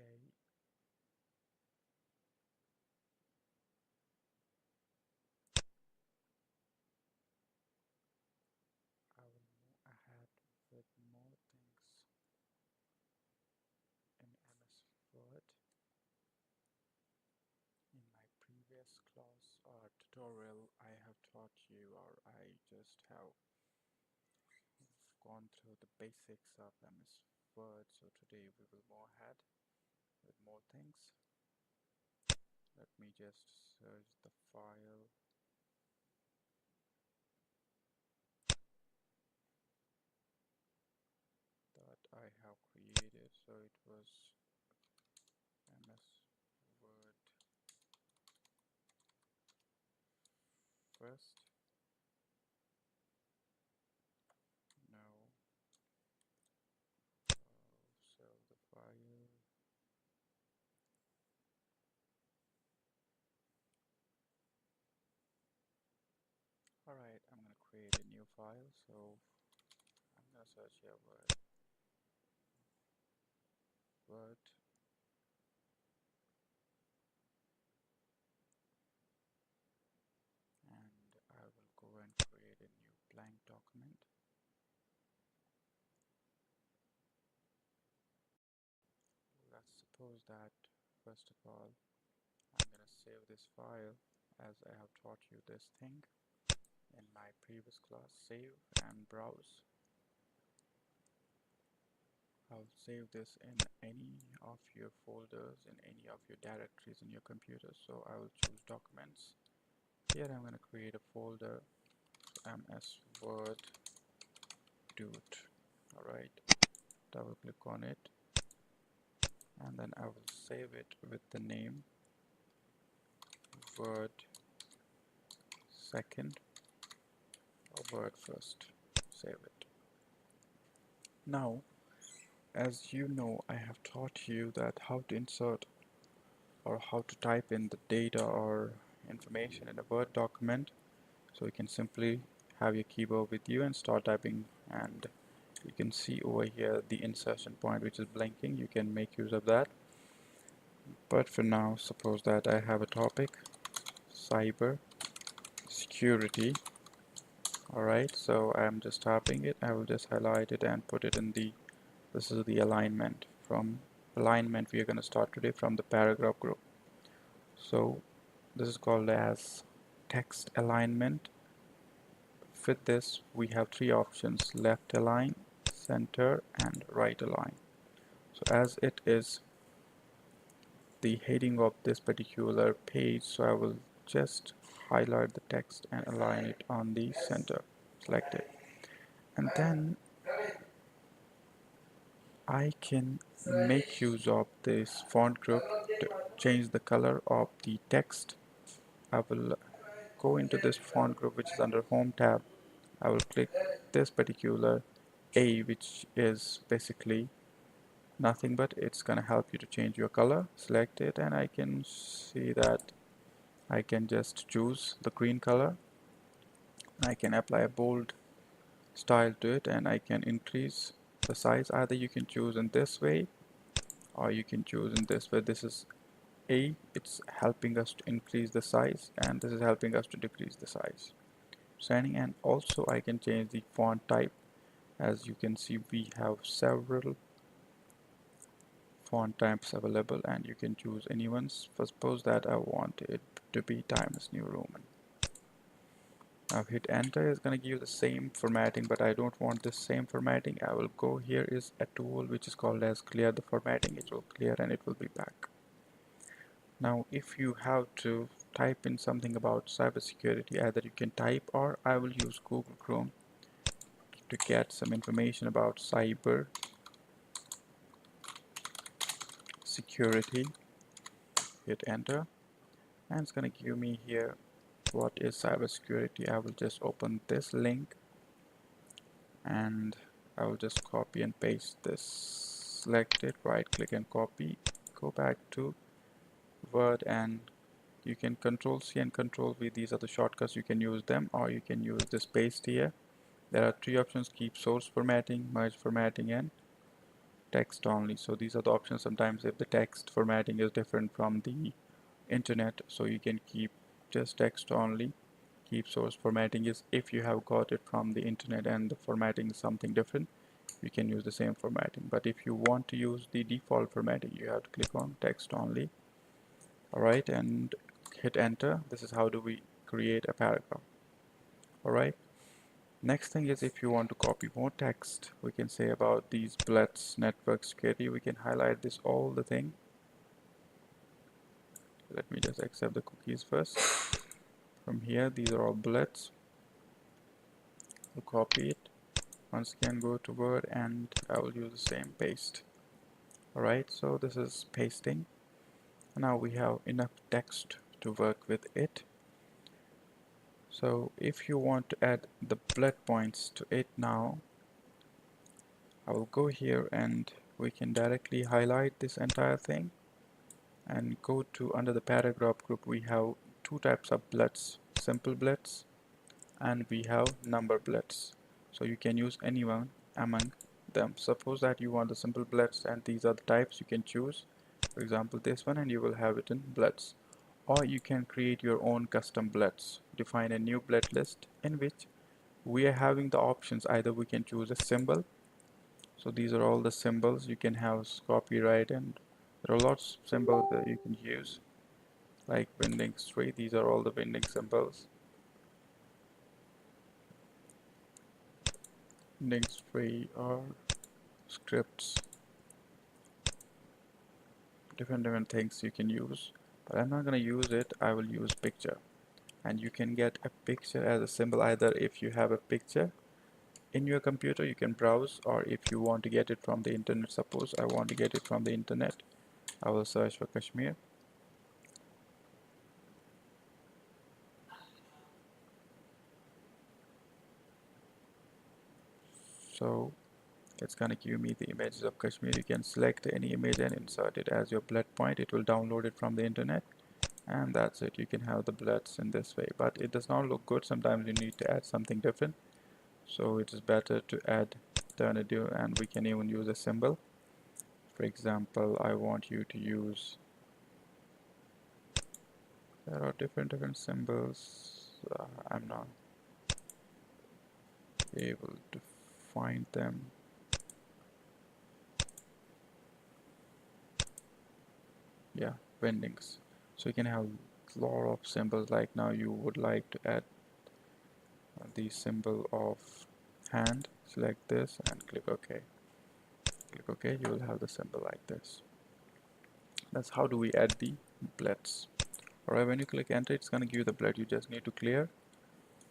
today I will move ahead with more things in MS Word. In my previous class or tutorial, I have taught you, or I just have gone through the basics of MS Word. So today we will move ahead with more things. Let me just search the file that I have created. So it was MS Word first. Now save the file. Alright, I'm gonna create a new file. So I'm gonna search here Word, and I will go and create a new blank document. Let's suppose that first of all I'm gonna save this file as I have taught you this thing in my previous class. Save and browse. I'll save this in any of your folders, in any of your directories in your computer. So I will choose documents. Here I'm going to create a folder, MS Word Dude. Alright, double click on it, and then I will save it with the name Word second or Word first. Save it. Now, as you know, I have taught you that how to insert or how to type in the data or information in a Word document. So you can simply have your keyboard with you and start typing, and you can see over here the insertion point which is blinking. You can make use of that. But for now, suppose that I have a topic, cyber security. Alright, so I'm just typing it. I will just highlight it and put it in the, this is the alignment. From alignment we are going to start today from the paragraph group. So this is called as text alignment. With this we have three options: left align, center, and right align. So as it is the heading of this particular page, so I will just highlight the text and align it on the center. Select it, and then I can make use of this font group to change the color of the text. I will go into this font group which is under Home tab. I will click this particular A, which is basically nothing but it's gonna help you to change your color. Select it, and I can see that I can just choose the green color. I can apply a bold style to it, and I can increase the size. Either you can choose in this way or you can choose in this way. This is A, it's helping us to increase the size, and this is helping us to decrease the size. Signing, and also I can change the font type. As you can see, we have several font types available, and you can choose anyone's. Suppose that I want it to be Times New Roman. Now hit enter. Is going to give the same formatting, but I don't want the same formatting. I will go, here is a tool which is called as clear the formatting. It will clear and it will be back. Now if you have to type in something about cybersecurity, either you can type or I will use Google Chrome to get some information about cyber security. Hit enter, and it's going to give me here what is cybersecurity. I will just open this link and I will just copy and paste this. Select it, right click and copy, go back to Word, and you can Control C and Control V. These are the shortcuts. You can use them or you can use this paste here. There are three options: keep source formatting, merge formatting, and text only. So these are the options. Sometimes if the text formatting is different from the internet, so you can keep just text only. Keep source formatting is if you have got it from the internet and the formatting is something different, you can use the same formatting. But if you want to use the default formatting, you have to click on text only. Alright, and hit enter. This is how do we create a paragraph. Alright, next thing is if you want to copy more text, we can say about these bullets, network security, we can highlight this all the thing. Let me just accept the cookies first. From here, these are all bullets. We'll copy it. Once again, go to Word and I will use the same paste. Alright, so this is pasting. Now we have enough text to work with it. So if you want to add the bullet points to it now, I will go here and we can directly highlight this entire thing and go to under the paragraph group. We have two types of bullets, simple bullets and we have number bullets. So you can use anyone among them. Suppose that you want the simple bullets and these are the types you can choose. For example, this one, and you will have it in bullets. Or you can create your own custom bullets. Define a new bullet list in which we are having the options. Either we can choose a symbol. So these are all the symbols you can have copyright, and there are lots of symbols that you can use like bending straight. These are all the bending symbols. Bending straight or scripts, different things you can use, but I'm not going to use it. I will use picture, and you can get a picture as a symbol. Either if you have a picture in your computer, you can browse, or if you want to get it from the internet. Suppose I want to get it from the internet, I will search for Kashmir. So it's gonna give me the images of Kashmir. You can select any image and insert it as your bullet point. It will download it from the internet, and that's it. You can have the bullets in this way, but it does not look good. Sometimes you need to add something different, so it is better to add alternative, and we can even use a symbol. For example, I want you to use, there are different symbols. I'm not able to find them. Yeah, bendings. So you can have a lot of symbols. Like now you would like to add the symbol of hand. Select this and click OK. Click OK, you will have the symbol like this. That's how do we add the blends. Alright, when you click enter, it's gonna give you the blend. You just need to clear,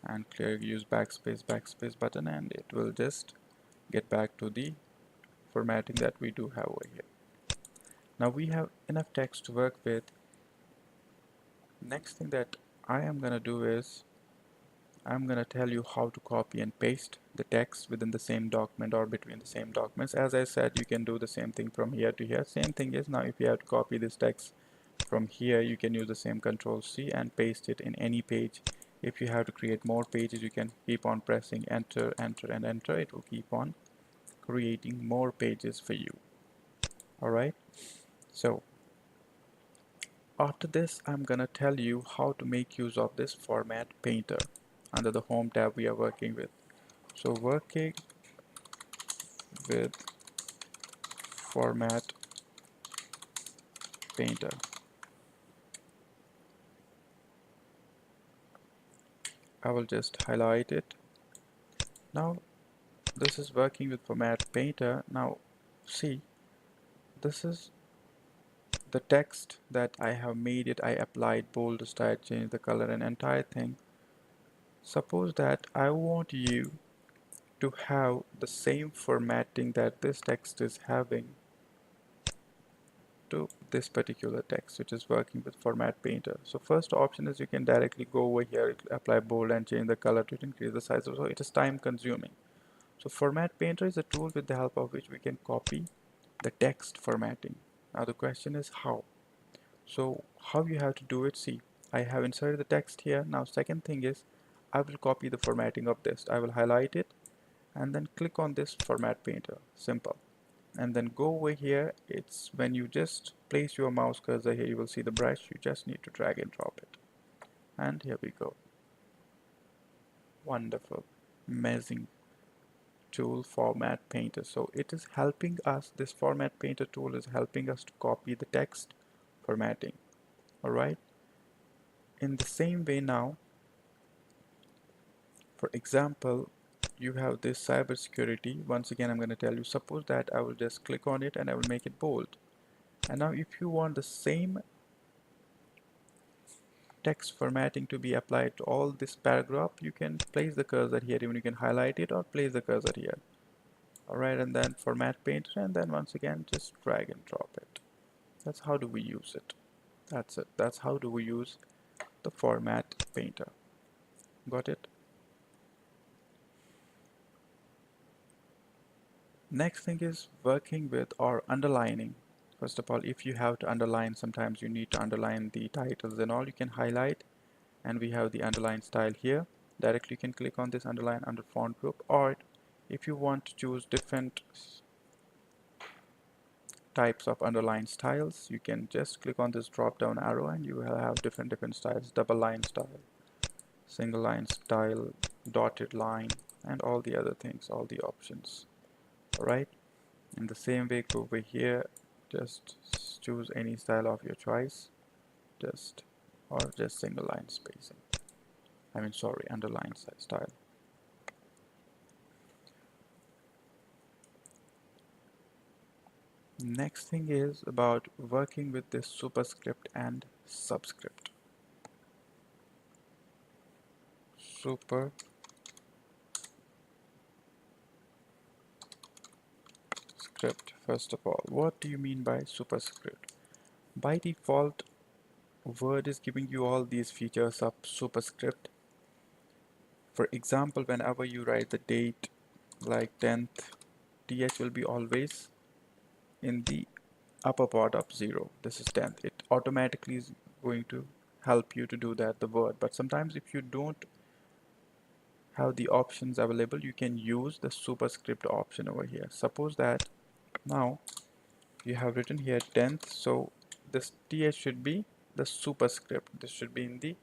and clear, use backspace button, and it will just get back to the formatting that we do have over here. Now we have enough text to work with. Next thing that I am gonna do is I'm gonna tell you how to copy and paste the text within the same document or between the same documents. As I said, you can do the same thing from here to here. Same thing is, now if you have to copy this text from here, you can use the same Control C and paste it in any page. If you have to create more pages, you can keep on pressing enter, enter and enter. It will keep on creating more pages for you. Alright, so after this, I'm gonna tell you how to make use of this format painter under the home tab we are working with. So working with format painter. I will just highlight it. Now this is working with format painter. Now see, this is the text that I have made it. I applied bold, style, change the color and entire thing. Suppose that I want you to have the same formatting that this text is having to this particular text, which is working with format painter. So first option is you can directly go over here, apply bold and change the color to increase the size. So it is time consuming. So format painter is a tool with the help of which we can copy the text formatting. Now the question is how. So how you have to do it, see, I have inserted the text here. Now second thing is I will copy the formatting of this. I will highlight it and then click on this format painter. Simple. and then go over here. It's when you just place your mouse cursor here, you will see the brush. You just need to drag and drop it, and here we go. Wonderful, amazing tool, Format Painter. So it is helping us, this Format Painter tool is helping us to copy the text formatting. Alright, in the same way now, for example, you have this cybersecurity. Once again, I'm going to tell you, suppose that I will just click on it and I will make it bold. And now if you want the same text formatting to be applied to all this paragraph, you can place the cursor here, even you can highlight it or place the cursor here. Alright, and then Format Painter, and then once again just drag and drop it. That's how do we use it. That's it. That's how do we use the Format Painter. Got it? Next thing is working with or underlining. First of all, if you have to underline, sometimes you need to underline the titles and all, you can highlight, and we have the underline style here. Directly you can click on this underline under font group, or if you want to choose different types of underline styles, you can just click on this drop down arrow and you will have different styles: double line style, single line style, dotted line, and all the other things, all the options. Alright, in the same way, go over here, just choose any style of your choice, or just single line spacing, sorry, underline style. Next thing is about working with this superscript and subscript. Superscript, first of all, what do you mean by superscript? By default, Word is giving you all these features of superscript. For example, whenever you write the date like 10th, th will be always in the upper part of 0. This is 10th. It automatically is going to help you to do that, the word. But sometimes if you don't have the options available, you can use the superscript option over here. Suppose that now you have written here 10th, so this th should be the superscript. This should be in the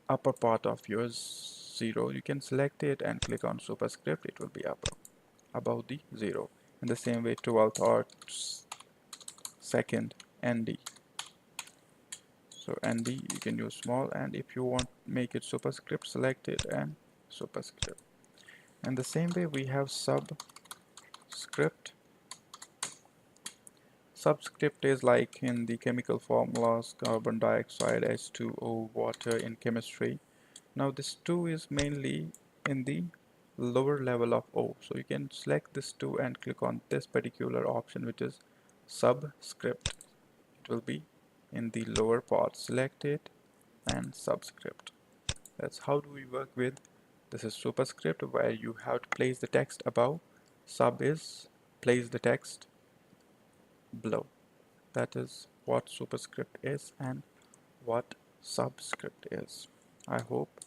upper part of your 0. You can select it and click on superscript. It will be above the 0. In the same way, 12th or second, nd. So nd you can use small, and if you want make it superscript, select it and superscript. And the same way we have subscript. Subscript is like in the chemical formulas, carbon dioxide, H2O, water in chemistry. Now this 2 is mainly in the lower level of O. So you can select this 2 and click on this particular option, which is subscript. It will be in the lower part. Select it and subscript. That's how do we work with. This is superscript, where you have to place the text above. Sub is place the text below. That is what superscript is and what subscript is. I hope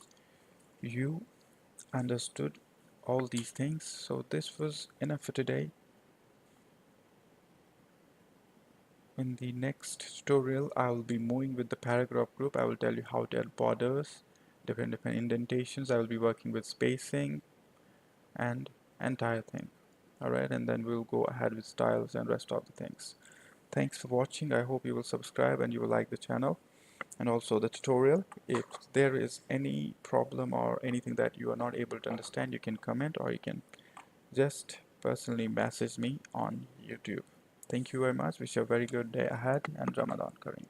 you understood all these things. So this was enough for today. In the next tutorial, I will be moving with the paragraph group. I will tell you how to add borders, different indentations. I will be working with spacing and entire thing. Alright, and then we'll go ahead with styles and rest of the things. Thanks for watching. I hope you will subscribe and you will like the channel and also the tutorial. If there is any problem or anything that you are not able to understand, you can comment or you can just personally message me on YouTube. Thank you very much. Wish you a very good day ahead and Ramadan Kareem.